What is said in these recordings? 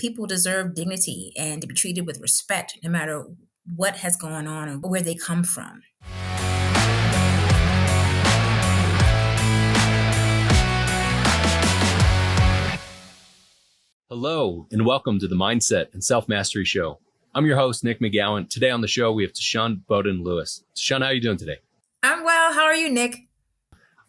people deserve dignity and to be treated with respect, no matter what has gone on and where they come from. Hello, and welcome to the Mindset and Self-Mastery Show. I'm your host, Nick McGowan. Today on the show, we have Tashun Bowden Lewis. Tashun, how are you doing today? I'm well. How are you, Nick?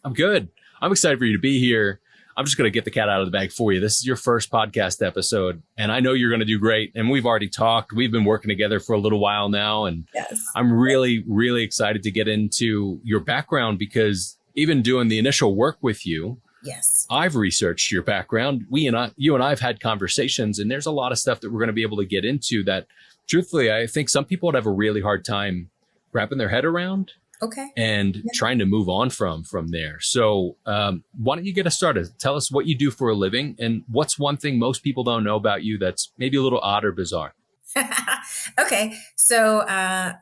I'm good. I'm excited for you to be here. I'm just going to get the cat out of the bag for you. This is your first podcast episode, and I know you're going to do great. And we've already talked. We've been working together for a little while now, and Yes. I'm really, really excited to get into your background because even doing the initial work with you, Yes. I've you your background. You and I have had conversations, and there's a lot of stuff that we're going to be able to get into that, truthfully, I think some people would have a really hard time wrapping their head around. Okay. And trying to move on from there. So why don't you get us started? Tell us what you do for a living and what's one thing most people don't know about you that's maybe a little odd or bizarre. Okay. So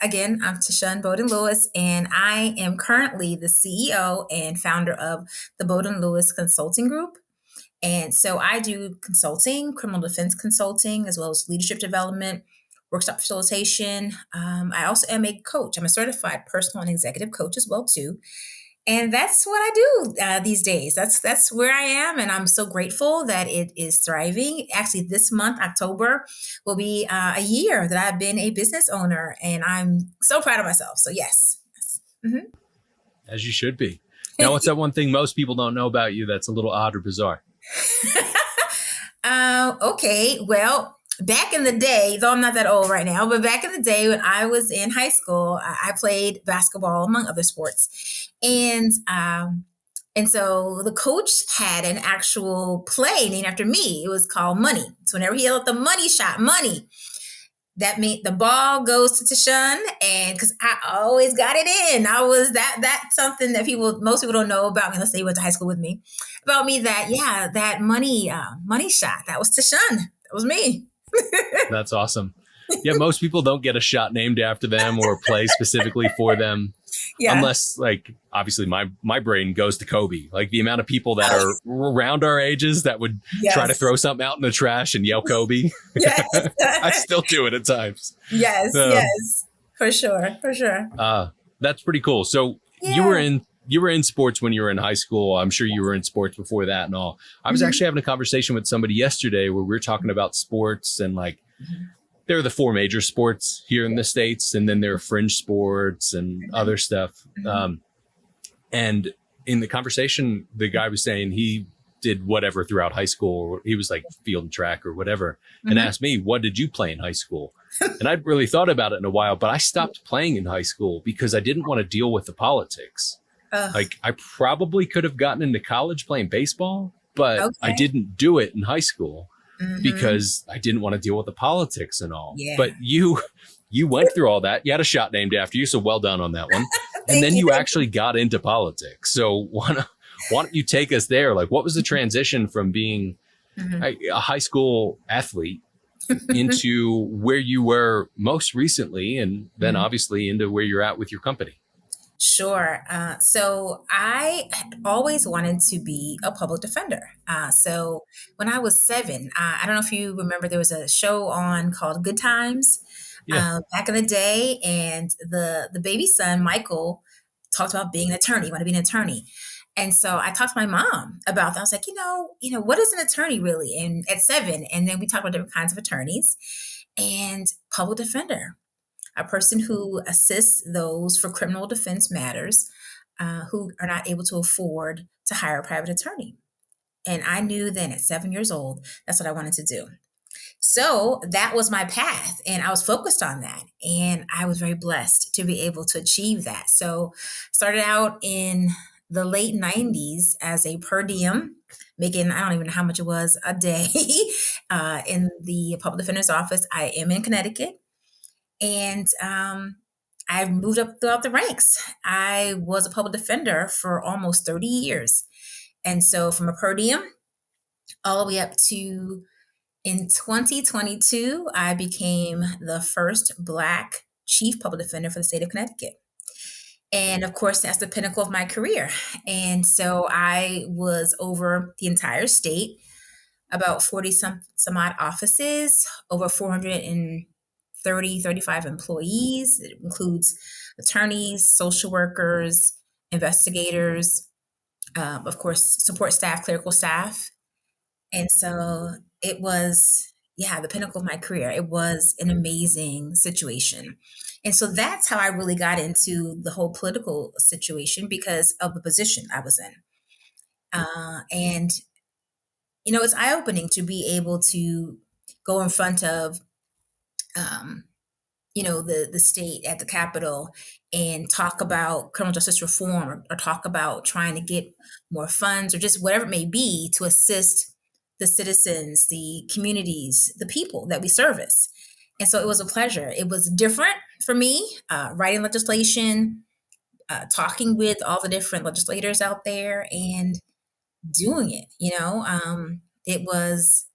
again, I'm Tashun Bowden Lewis, and I am currently the CEO and founder of the Bowden Lewis Consulting Group. And so I do consulting, criminal defense consulting, as well as leadership development, workshop facilitation. I also am a coach. I'm a certified personal and executive coach as well too. And that's what I do these days. That's where I am. And I'm so grateful that it is thriving. Actually, this month, October, will be a year that I've been a business owner. And I'm so proud of myself. So yes. Mm-hmm. As you should be. Now, what's that one thing most people don't know about you that's a little odd or bizarre? Okay. Well, back in the day, though I'm not that old right now, but back in the day when I was in high school, I played basketball among other sports. And so the coach had an actual play named after me. It was called Money. So whenever he yelled the money shot, money, that meant the ball goes to Tashun, and because I always got it in. I was that's something that most people don't know about me unless they went to high school with me. About me that money shot, that was Tashun. That was me. That's awesome. Yeah, most people don't get a shot named after them or play specifically for them. Yeah. Unless, like, obviously my brain goes to Kobe. Like the amount of people that are around our ages that would try to throw something out in the trash and yell Kobe. Yes. I still do it at times. Yes, yes, for sure. That's pretty cool. So you were in sports when you were in high school. I'm sure you were in sports before that and all. I was actually having a conversation with somebody yesterday where we were talking about sports and like, there are the four major sports here in the States, and then there are fringe sports and other stuff. And in the conversation, the guy was saying he did whatever throughout high school, or he was like field and track or whatever, and asked me, what did you play in high school? And I'd really thought about it in a while, but I stopped playing in high school because I didn't want to deal with the politics. Like I probably could have gotten into college playing baseball, but I didn't do it in high school. Because I didn't want to deal with the politics and all. Yeah. But you went through all that. You had a shot named after you, so well done on that one. And then you actually got into politics. So why don't you take us there? Like, what was the transition from being a high school athlete into where you were most recently, and then obviously into where you're at with your company? Sure. So I always wanted to be a public defender. So when I was 7, I don't know if you remember, there was a show on called Good Times back in the day. And the baby son, Michael, talked about being an attorney, want to be an attorney. And so I talked to my mom about that. I was like, what is an attorney really? And at 7, and then we talked about different kinds of attorneys and public defender. A person who assists those for criminal defense matters who are not able to afford to hire a private attorney. And I knew then at 7 years old, that's what I wanted to do. So that was my path, and I was focused on that. And I was very blessed to be able to achieve that. So started out in the late 90s as a per diem, making, I don't even know how much it was a day in the public defender's office. I am in Connecticut. And I moved up throughout the ranks. I was a public defender for almost 30 years. And so from a per diem all the way up to in 2022, I became the first Black chief public defender for the state of Connecticut. And of course, that's the pinnacle of my career. And so I was over the entire state about 40 some odd offices, over 435 employees. It includes attorneys, social workers, investigators, of course, support staff, clerical staff. And so it was, yeah, the pinnacle of my career. It was an amazing situation. And so that's how I really got into the whole political situation because of the position I was in. And, it's eye opening to be able to go in front of, um, the state at the Capitol and talk about criminal justice reform, or talk about trying to get more funds, or just whatever it may be to assist the citizens, the communities, the people that we service. And so it was a pleasure. It was different for me, writing legislation, talking with all the different legislators out there, and doing it. It was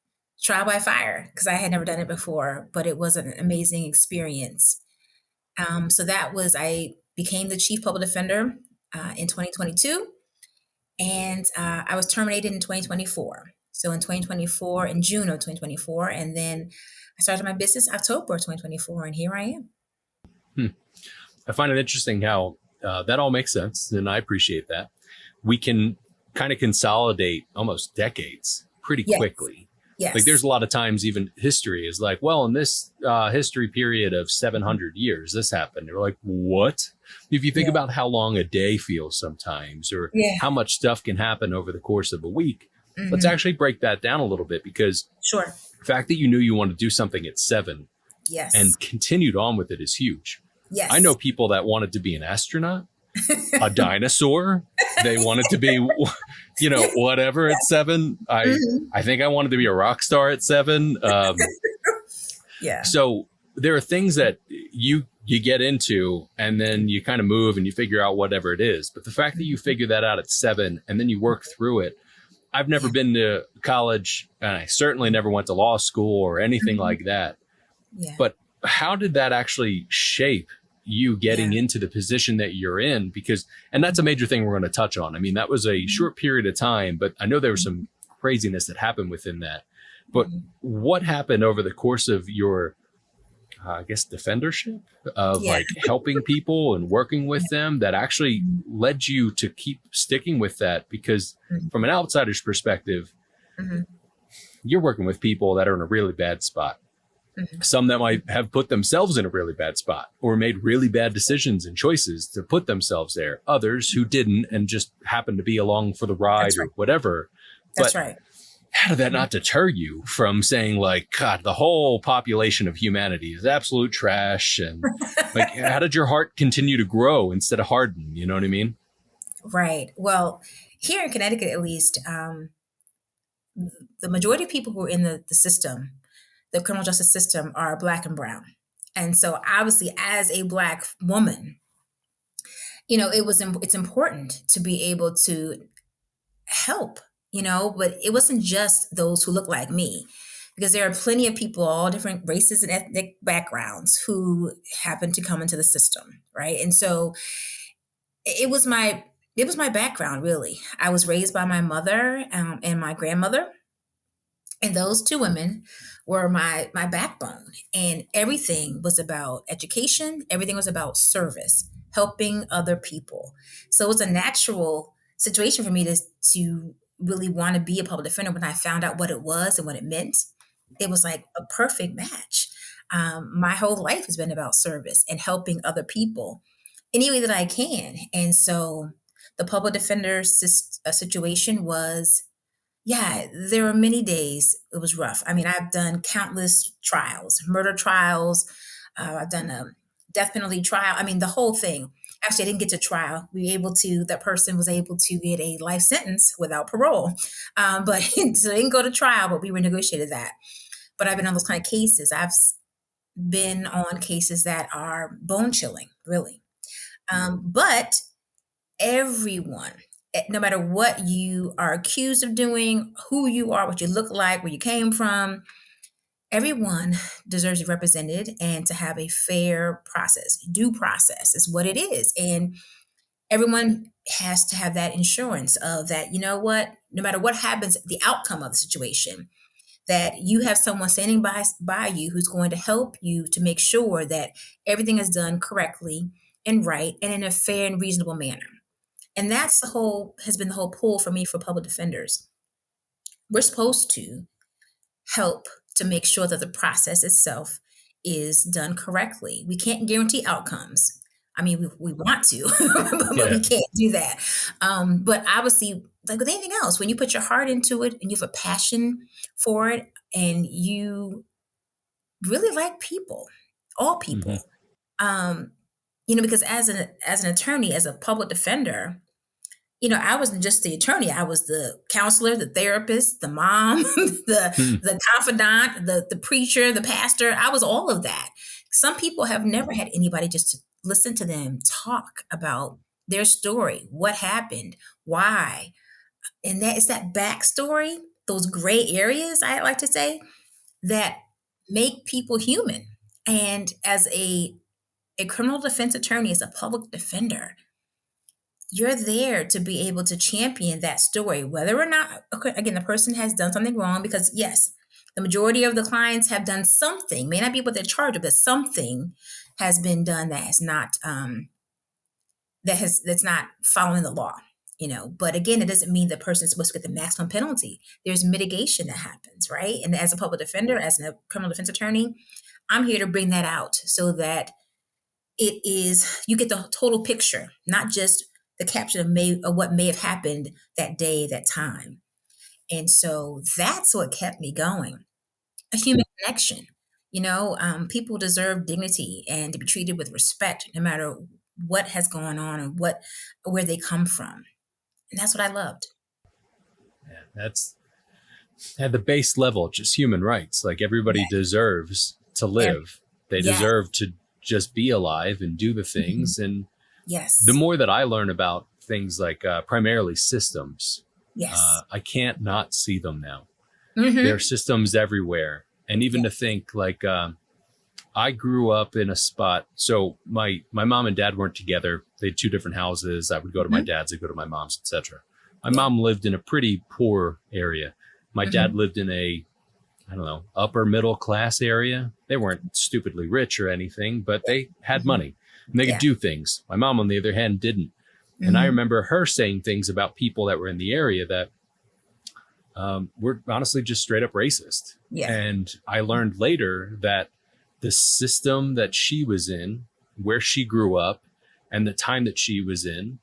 trial by fire because I had never done it before, but it was an amazing experience. So I became the chief public defender in 2022, and I was terminated in 2024. So in 2024, in June of 2024, and then I started my business October 2024, and here I am. Hmm. I find it interesting how that all makes sense, and I appreciate that. We can kind of consolidate almost decades pretty Yes, quickly. Like there's yes, a lot of times even history is like, well, in this history period of 700 years, this happened. You're like, what? If you think yeah, about how long a day feels sometimes, or yeah. how much stuff can happen over the course of a week, let's Hmm. actually break that down a little bit, because Sure. the fact that you knew you want to do something at 7 Yes, and continued on with it is huge. I know yes. people that wanted to be an astronaut, a dinosaur. They wanted to be, whatever at 7. Hmm. I think I wanted to be a rock star at 7. Yeah. So there are things that you get into, and then you kind of move and you figure out whatever it is. But the fact that you figure that out at 7 and then you work through it. I've never Yeah. been to college, and I certainly never went to law school or anything Mhm. like that. Yeah. But how did that actually shape you Yeah. getting into the position that you're in? Because, and that's a major thing we're going to touch on. I mean, that was a short period of time, but I know there was some craziness that happened within that. But Mhm. what happened over the course of your, I guess, defendership of Yeah. like helping people and working with them that actually Mhm. led you to keep sticking with that? Because Mhm. from an outsider's perspective, Mhm. you're working with people that are in a really bad spot. Mhm. Some that might have put themselves in a really bad spot or made really bad decisions and choices to put themselves there. Others who didn't and just happened to be along for the ride That's or right. whatever. That's But right. how did that Mhm. not deter you from saying like, God, the whole population of humanity is absolute trash? And like, how did your heart continue to grow instead of harden? You know what I mean? Right. Well, here in Connecticut, at least, the majority of people who are in the system, the criminal justice system, are Black and brown. And so, obviously, as a Black woman, it's important to be able to help, but it wasn't just those who look like me, because there are plenty of people, all different races and ethnic backgrounds, who happen to come into the system, right? And so it was my it was my background, really. I was raised by my mother, and my grandmother, and those two women were my backbone, and everything was about education, everything was about service, helping other people. So it was a natural situation for me to really want to be a public defender. When I found out what it was and what it meant, it was like a perfect match. My whole life has been about service and helping other people any way that I can. And so the public defender situation was, yeah, there were many days it was rough. I mean, I've done countless trials, murder trials. I've done a death penalty trial. I mean, the whole thing. Actually, I didn't get to trial. That person was able to get a life sentence without parole. But so they didn't go to trial, but we renegotiated that. But I've been on those kind of cases. Been on cases that are bone chilling, really. But everyone, no matter what you are accused of doing, who you are, what you look like, where you came from, everyone deserves to be represented and to have a fair process. Due process is what it is. And everyone has to have that insurance of that, no matter what happens, the outcome of the situation, that you have someone standing by you who's going to help you to make sure that everything is done correctly and right and in a fair and reasonable manner. And that's the whole has been the whole pull for me for public defenders. We're supposed to help to make sure that the process itself is done correctly. We can't guarantee outcomes. I mean, we want to, but Yeah. we can't do that. But obviously, like with anything else, when you put your heart into it and you have a passion for it and you really like people, all Hmm. people, um, because as an attorney, as a public defender, I wasn't just the attorney. I was the counselor, the therapist, the mom, the confidant, the preacher, the pastor. I was all of that. Some people have never had anybody just to listen to them talk about their story, what happened, why. And that is that backstory, those gray areas, I like to say, that make people human. And as a criminal defense attorney, as a public defender, you're there to be able to champion that story, whether or not, okay, again, the person has done something wrong, because yes, the majority of the clients have done something, may not be what they're charged with, but something has been done that has not, that's not following the law. But again, it doesn't mean the person is supposed to get the maximum penalty. There's mitigation that happens, right? And as a public defender, as a criminal defense attorney, I'm here to bring that out so that you get the total picture, not just the caption of what may have happened that day, that time. And so that's what kept me going. A human connection. People deserve dignity and to be treated with respect, no matter what has gone on and where they come from. And that's what I loved. Yeah, that's at the base level, just human rights. Like everybody Yes. deserves to live. They Yes. deserve to just be alive and do the Mhm. things. And the Yes. more that I learn about things like primarily systems, Yes. I can't not see them now. There are Hmm. systems everywhere. And even Yeah. to think like, I grew up in a spot. So my mom and dad weren't together. They had two different houses. I would go to my Hmm. dad's, I'd go to my mom's, etc. My Yeah. mom lived in a pretty poor area. My dad Hmm. lived in a, I don't know, upper middle class area. They weren't stupidly rich or anything, but Yeah. they had Hmm. money and they could Yeah. do things. My mom, on the other hand, didn't. And I Hmm. remember her saying things about people that were in the area that were honestly just straight up racist. Yeah. And I learned later that the system that she was in, where she grew up, and the time that she was in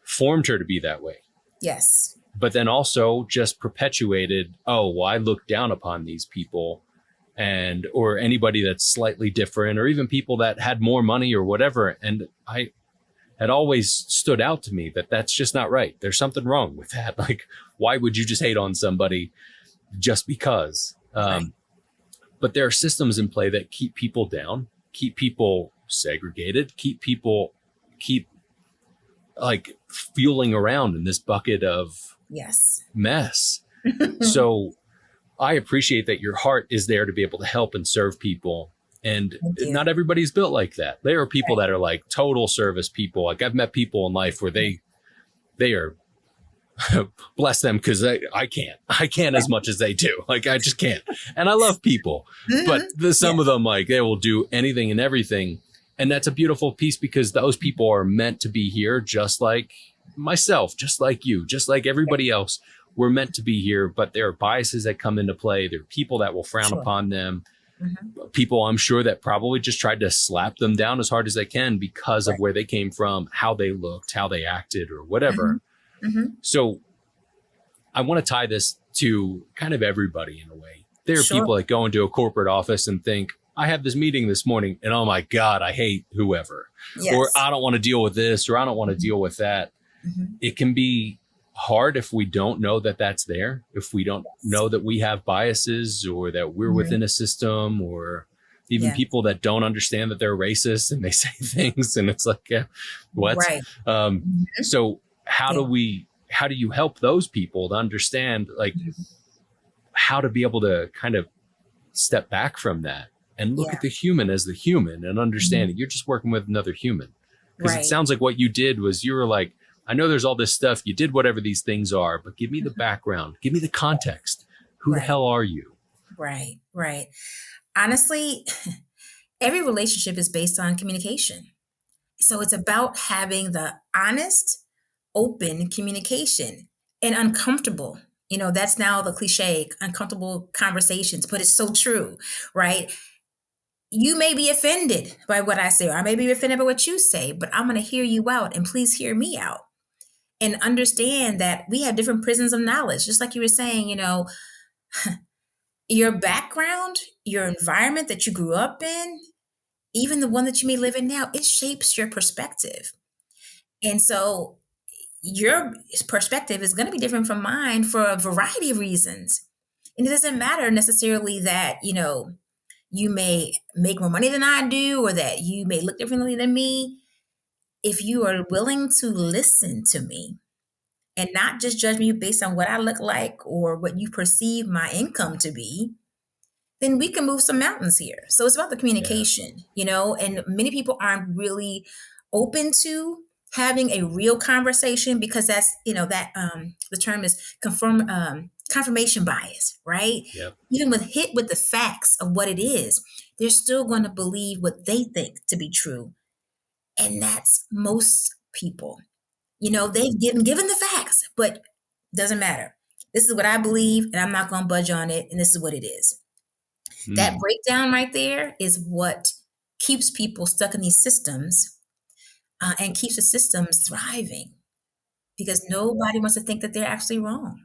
formed her to be that way. Yes. But then also just perpetuated, oh, well, I look down upon these people and or anybody that's slightly different, or even people that had more money or whatever. And I had always stood out to me that that's just not right. There's something wrong with that. Like, why would you just hate on somebody just because? Right. But there are systems in play that keep people down, keep people segregated, keep like fueling around in this bucket of Yes. mess. So I appreciate that your heart is there to be able to help and serve people. And Thank you. not everybody's built like that. There are people Right. that are like total service people. Like I've met people in life where they are bless them, because I can't as much as they do. Like I just can't. And I love people, but Mhm. some of them, like they will do anything and everything. And that's a beautiful piece, because those people are meant to be here, just like myself, just like you, just like everybody else. We're meant to be here, but there are biases that come into play. There are people that will frown Sure. upon them. Mhm. People, I'm sure, that probably just tried to slap them down as hard as they can because of Right. where they came from, how they looked, how they acted, or whatever. Mhm. So I want to tie this to kind of everybody in a way. There are Sure. people that go into a corporate office and think, I have this meeting this morning and oh my God, I hate whoever, or Yes. I don't want to deal with this, or I don't want to deal with that. Mhm. It can be hard if we don't know that that's there, if we don't know that we have biases or that we're Mhm. within a system, or even Yeah. people that don't understand that they're racist and they say things and it's like, yeah, what? Right. Mhm. So how Yeah. how do you help those people to understand like Mhm. how to be able to kind of step back from that and look Yeah. at the human as the human and understand that you're just working with another human? Because it Right. sounds like what you did was you were like, I know there's all this stuff. You did whatever these things are, but give me the Mhm. background. Give me the context. Who the right, hell are you? right, right. Honestly, every relationship is based on communication. So it's about having the honest, open communication and uncomfortable. That's now the cliche, uncomfortable conversations, but it's so true, right? You may be offended by what I say, or I may be offended by what you say, but I'm going to hear you out and please hear me out and understand that we have different prisons of knowledge. Just like you were saying, your background, your environment that you grew up in, even the one that you may live in now, it shapes your perspective. And so your perspective is going to be different from mine for a variety of reasons. And it doesn't matter necessarily that, you may make more money than I do or that you may look differently than me. If you are willing to listen to me and not just judge me based on what I look like or what you perceive my income to be, then we can move some mountains here. So it's about the Yeah. communication, and many people aren't really open to having a real conversation because that's, that the term is confirmation bias, right? Yep. Even with hit with the facts of what it is, they're still going to believe what they think to be true. And that's most people. They've given the facts, but doesn't matter. This is what I believe, and I'm not going to budge on it, and this is what it is. That Mm. breakdown right there is what keeps people stuck in these systems and keeps the systems thriving because nobody wants to think that they're actually wrong.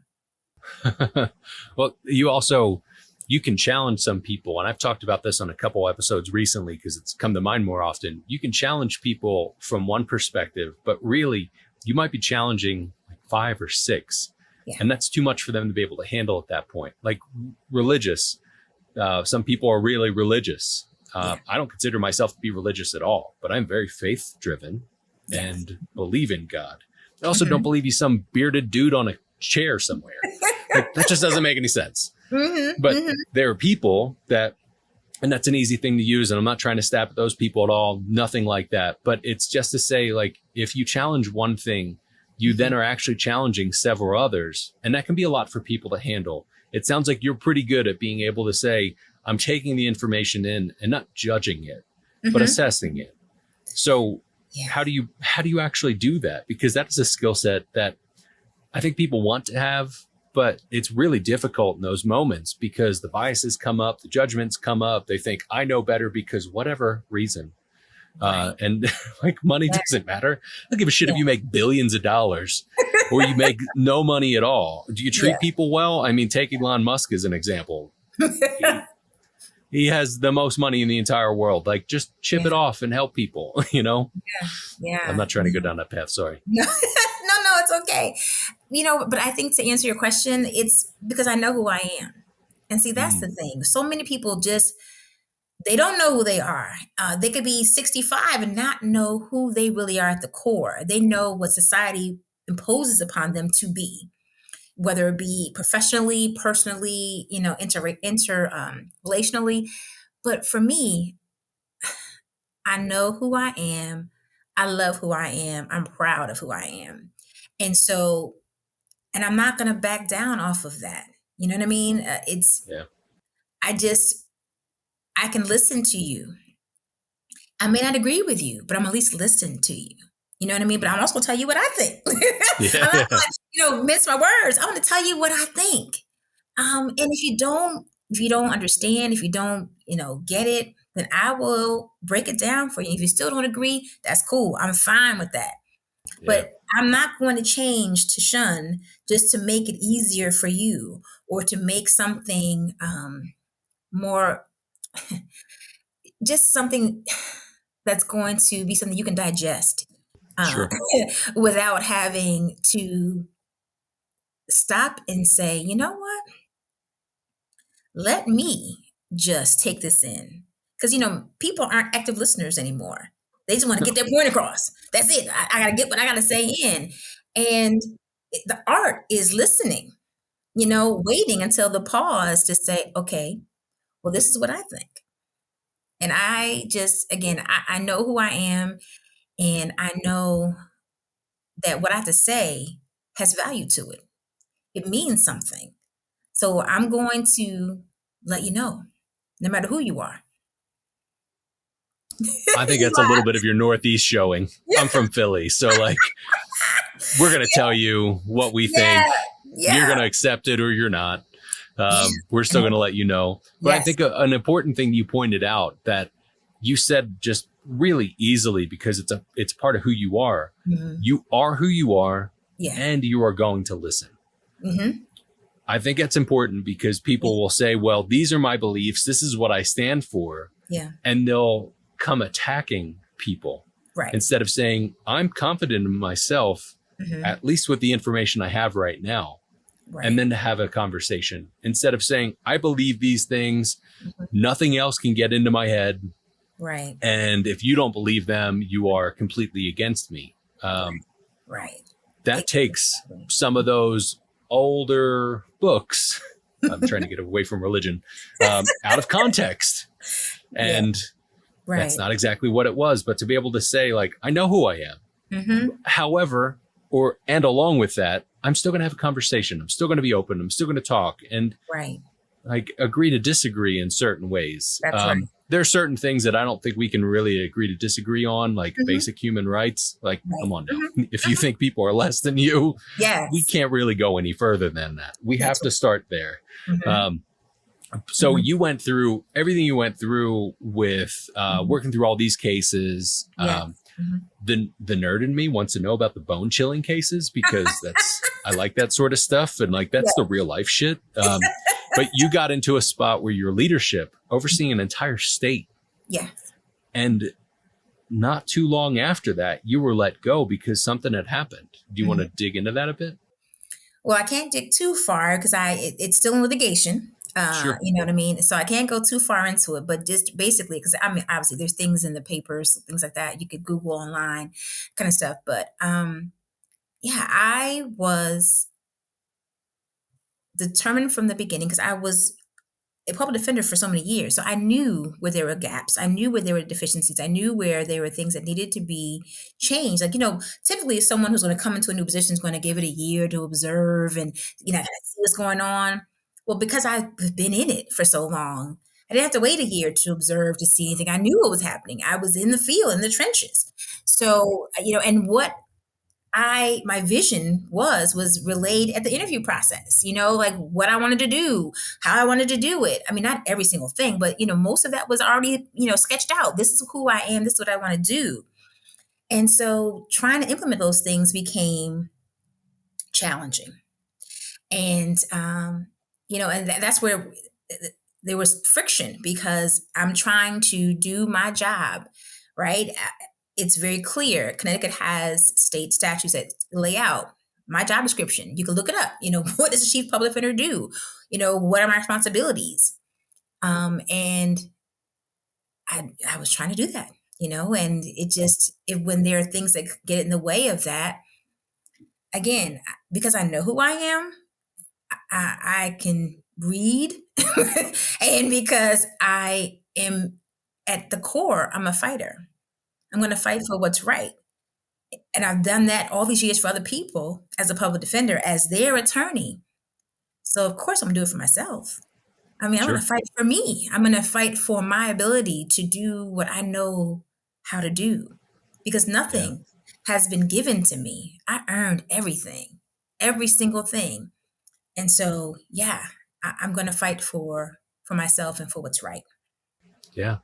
Well, you can challenge some people, and I've talked about this on a couple episodes recently because it's come to mind more often. You can challenge people from one perspective, but really you might be challenging like five or six, Yeah. and that's too much for them to be able to handle at that point. Like religious, some people are really religious. Yeah. I don't consider myself to be religious at all, but I'm very faith driven Yes. and believe in God. I also don't Hmm. believe he's some bearded dude on a chair somewhere. Like, that just doesn't make any sense. Hmm. But Hmm. there are people that, and that's an easy thing to use. And I'm not trying to stab at those people at all. Nothing like that. But it's just to say, like, if you challenge one thing, you then are actually challenging several others. And that can be a lot for people to handle. It sounds like you're pretty good at being able to say, I'm taking the information in and not judging it, but Hmm. assessing it. So Yeah. how do you actually do that? Because that is a skill set that I think people want to have, but it's really difficult in those moments because the biases come up, the judgments come up. They think I know better because whatever reason. Right. And like money Yeah. doesn't matter. I don't give a shit Yeah. if you make billions of dollars or you make no money at all. Do you Yeah. treat people well? I mean, take Elon Musk as an example. He, he has the most money in the entire world. Like, just chip Yeah. it off and help people, I'm Yeah. not trying to go down that path. Sorry. No, no, it's okay. But I think to answer your question, it's because I know who I am. And see, that's the Mm, thing. So many people just, they don't know who they are. They could be 65 and not know who they really are at the core. They know what society imposes upon them to be, whether it be professionally, personally, relationally. But for me, I know who I am. I love who I am. I'm proud of who I am. And so, and I'm not going to back down off of that. You know what I mean? yeah. I just, I can listen to you. I may not agree with you, but I'm at least listen to you. You know what I mean? But I'm also going to tell you what I think. Yeah. I'm not Yeah. going to, mince my words. I want to tell you what I think. And if you don't understand, if you don't, get it, then I will break it down for you. If you still don't agree, that's cool. I'm fine with that. Yeah. But I'm not going to change to shun just to make it easier for you or to make something more, just something that's going to be something you can digest uh, Sure. without having to stop and say, you know what? Let me just take this in. Because, people aren't active listeners anymore. They just want to get No. their point across. That's it. I got to get what I got to say in. And the art is listening, waiting until the pause to say, okay, well, this is what I think. And I just, again, I know who I am and I know that what I have to say has value to it. It means something. So I'm going to let you know, no matter who you are. I think You that's a little laugh. bit of your Northeast showing. I'm from Philly, so like we're gonna tell you what we Yeah, think. You're yeah, gonna accept it or you're not. yeah. We're still And gonna let you know. But I yes. think an important thing you pointed out that you said just really easily because it's part of who you are. Mhm. You are who you are, Yeah. and you are going to listen. Hmm. I think that's important because Yeah. people will say, well, these are my beliefs. This is what I stand for. Yeah. And they'll come attacking people Right. instead of saying, I'm confident in myself, Hmm. at least with the information I have right now. And Right. then to have a conversation instead of saying, I believe these things. Mhm. Nothing else can get into my head. Right. And if you don't believe them, you are completely against me. Right. Right. That takes Exactly. some of those older books. I'm trying to get away from religion, out of context. Yeah. And that's Right. not exactly what it was. But to be able to say, like, I know who I am. Hmm. However, and along with that, I'm still going to have a conversation. I'm still going to be open. I'm still going to talk and Right. like agree to disagree in certain ways. That's right. There are certain things that I don't think we can really agree to disagree on, like Hmm. basic human rights. Like, Right. come on Hmm. now. If you think people are less than you, we Yes. can't really go any further than that. We have That's to start there. right. Hmm. Um, so Hmm. you went through everything you went through with Hmm. working through all these cases. Yes. Hmm. The nerd in me wants to know about the bone chilling cases because I like that sort of stuff and like that's the Yeah. real life shit. But you got into a spot where your leadership overseeing an entire state, Yeah. and not too long after that, you were let go because something had happened. Do you want to Hmm. dig into that a bit? Well, I can't dig too far because it's still in litigation. Sure. You know what I mean? So I can't go too far into it, but just basically, because I mean, obviously, there's things in the papers, things like that. You could Google online, kind of stuff. But yeah, I was determined from the beginning because I was a public defender for so many years. So I knew where there were gaps. I knew where there were deficiencies. I knew where there were things that needed to be changed. Like, typically someone who's going to come into a new position is going to give it a year to observe and, kind of see what's going on. Well, because I've been in it for so long, I didn't have to wait a year to observe to see anything. I knew what was happening. I was in the field, in the trenches. So, and what my vision was relayed at the interview process, like what I wanted to do, how I wanted to do it. I mean, not every single thing, but most of that was already, sketched out. This is who I am, this is what I want to do. And so trying to implement those things became challenging. And and that's where there was friction because I'm trying to do my job, right? It's very clear. Connecticut has state statutes that lay out my job description. You can look it up. What does the chief public defender do? What are my responsibilities? And I was trying to do that, and when there are things that get in the way of that, again, because I know who I am, I can read, and because I am at the core, I'm a fighter. I'm going to fight for what's right. And I've done that all these years for other people as a public defender, as their attorney. So, of course, I'm going to do it for myself. I mean, I'm going Sure. to fight for me. I'm going to fight for my ability to do what I know how to do because Yeah. nothing has been given to me. I earned everything, every single thing. And so, yeah, I'm going to fight for myself and for what's right. Yeah.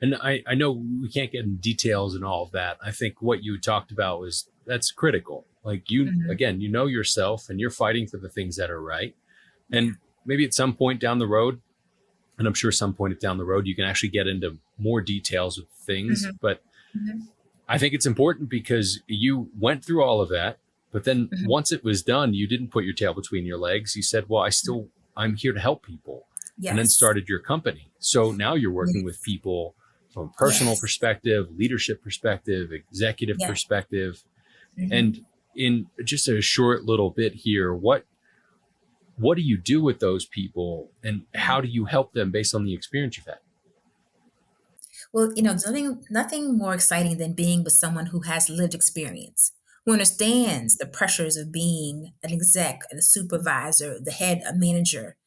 And I know we can't get in details and all of that. I think what you talked about was that's critical. Like you, Hmm. again, you know yourself and you're fighting for the things that are right. Yeah. And maybe at some point down the road, and I'm sure some point down the road, you can actually get into more details of things. Hmm. But Hmm. I think it's important because you went through all of that. But then Hmm. once it was done, you didn't put your tail between your legs. You said, well, I'm here to help people. And then Yes. started your company. So now you're working with Yes. people from a personal Yes. perspective, leadership perspective, executive Yeah. perspective. Hmm. And in just a short little bit here, what do you do with those people and how do you help them based on the experience you've had? Well, there's nothing more exciting than being with someone who has lived experience, who understands the pressures of being an exec, a supervisor, the head, a manager.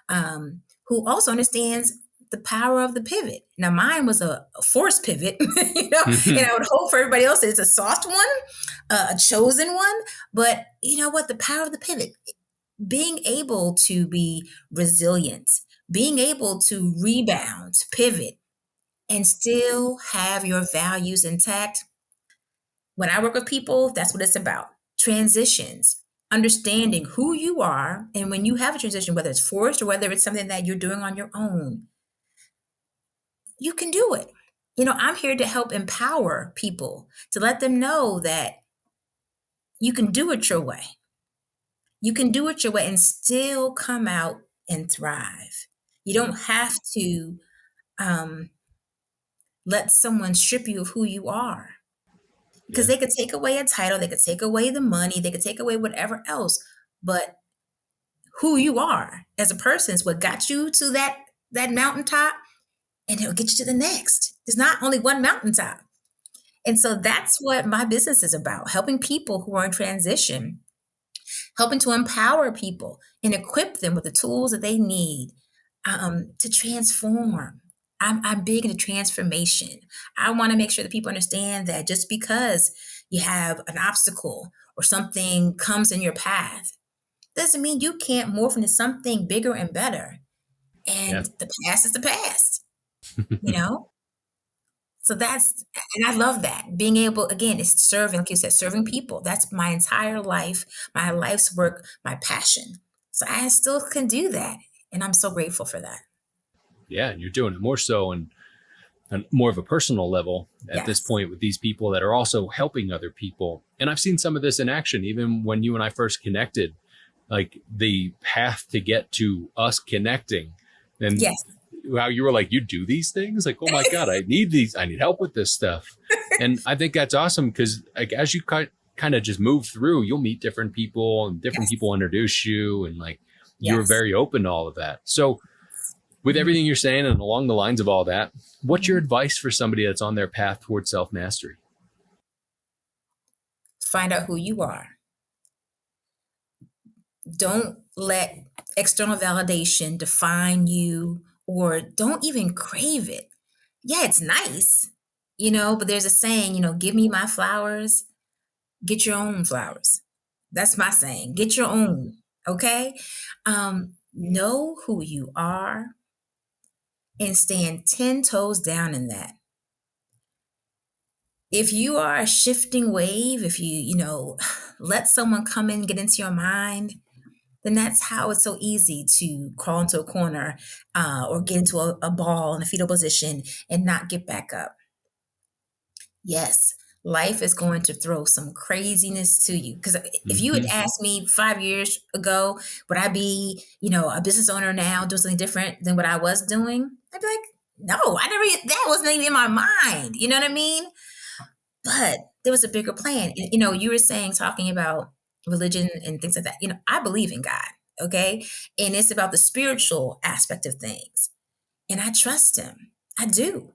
who also understands the power of the pivot. Now, mine was a forced pivot, and I would hope for everybody else it's a soft one, a chosen one. But you know what? The power of the pivot, being able to be resilient, being able to rebound, pivot, and still have your values intact. When I work with people, that's what it's about. Transitions, understanding who you are. And when you have a transition, whether it's forced or whether it's something that you're doing on your own, you can do it. I'm here to help empower people, to let them know that you can do it your way. You can do it your way and still come out and thrive. You don't have to um, let someone strip you of who you are, because Yeah. they could take away a title, they could take away the money, they could take away whatever else, but who you are as a person is what got you to that mountaintop, and it'll get you to the next. There's not only one mountaintop. And so that's what my business is about, helping people who are in transition, helping to empower people and equip them with the tools that they need to transform. I'm big into transformation. I want to make sure that people understand that just because you have an obstacle or something comes in your path doesn't mean you can't morph into something bigger and better. Yeah. And the past is the past, you know? So and I love that. Being able, again, it's serving, like you said, serving people. That's my entire life, my life's work, my passion. So I still can do that. And I'm so grateful for that. Yeah. And you're doing it more so and more of a personal level at this Yes. point with these people that are also helping other people. And I've seen some of this in action, even when you and I first connected, like the path to get to us connecting and Yes. how you were like, you do these things? Like, oh my God, I need these. I need help with this stuff. And I think that's awesome because like, as you kind of just move through, you'll meet different people and different Yes. people introduce you. And like, you're Yes. very open to all of that. So with Mhm. everything you're saying and along the lines of all that, what's your Mhm. advice for somebody that's on their path towards self-mastery? Find out who you are. Don't let external validation define you, or don't even crave it. Yeah, it's nice, but there's a saying, give me my flowers, get your own flowers. That's my saying. Get your own. Okay. Know who you are and stand 10 toes down in that. If you are a shifting wave, if you let someone come in, get into your mind, then that's how it's so easy to crawl into a corner or get into a ball in a fetal position and not get back up. Yes, life is going to throw some craziness to you. Because if you had Mm-hmm. asked me 5 years ago, would I be, a business owner now doing something different than what I was doing? I'd be like, no, that wasn't even in my mind. You know what I mean? But there was a bigger plan. You were saying, talking about religion and things like that. I believe in God, okay? And it's about the spiritual aspect of things. And I trust him. I do.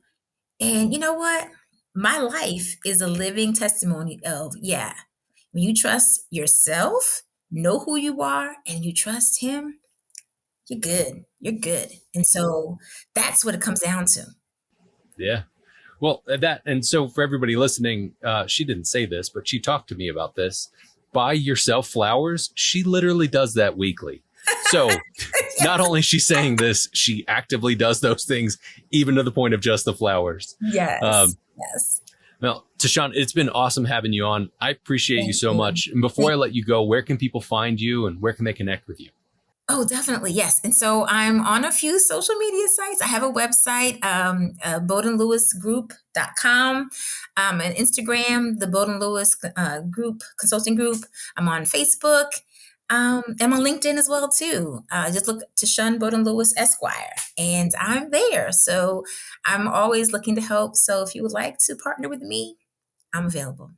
And you know what? My life is a living testimony of, yeah, when you trust yourself, know who you are, and you trust him, you're good. You're good. And so that's what it comes down to. Yeah. Well, and so for everybody listening, she didn't say this, but she talked to me about this. Buy yourself flowers. She literally does that weekly. So not only is she saying this, she actively does those things, even to the point of just the flowers. Yes. Yes. Well, Tashun, it's been awesome having you on. I appreciate you Thank so you. much. And before I let you go, where can people find you and where can they connect with you? Oh, definitely. Yes. And so I'm on a few social media sites. I have a website, bowdenlewisgroup.com, and Instagram, the Bowden Lewis group, consulting group. I'm on Facebook. I'm on LinkedIn as well, too. Just look to Shun Bowden Lewis Esquire, and I'm there. So I'm always looking to help. So if you would like to partner with me, I'm available.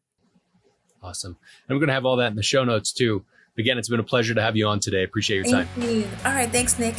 Awesome. And we're going to have all that in the show notes too. Again, it's been a pleasure to have you on today. Appreciate your Thank time. you. All right. Thanks, Nick.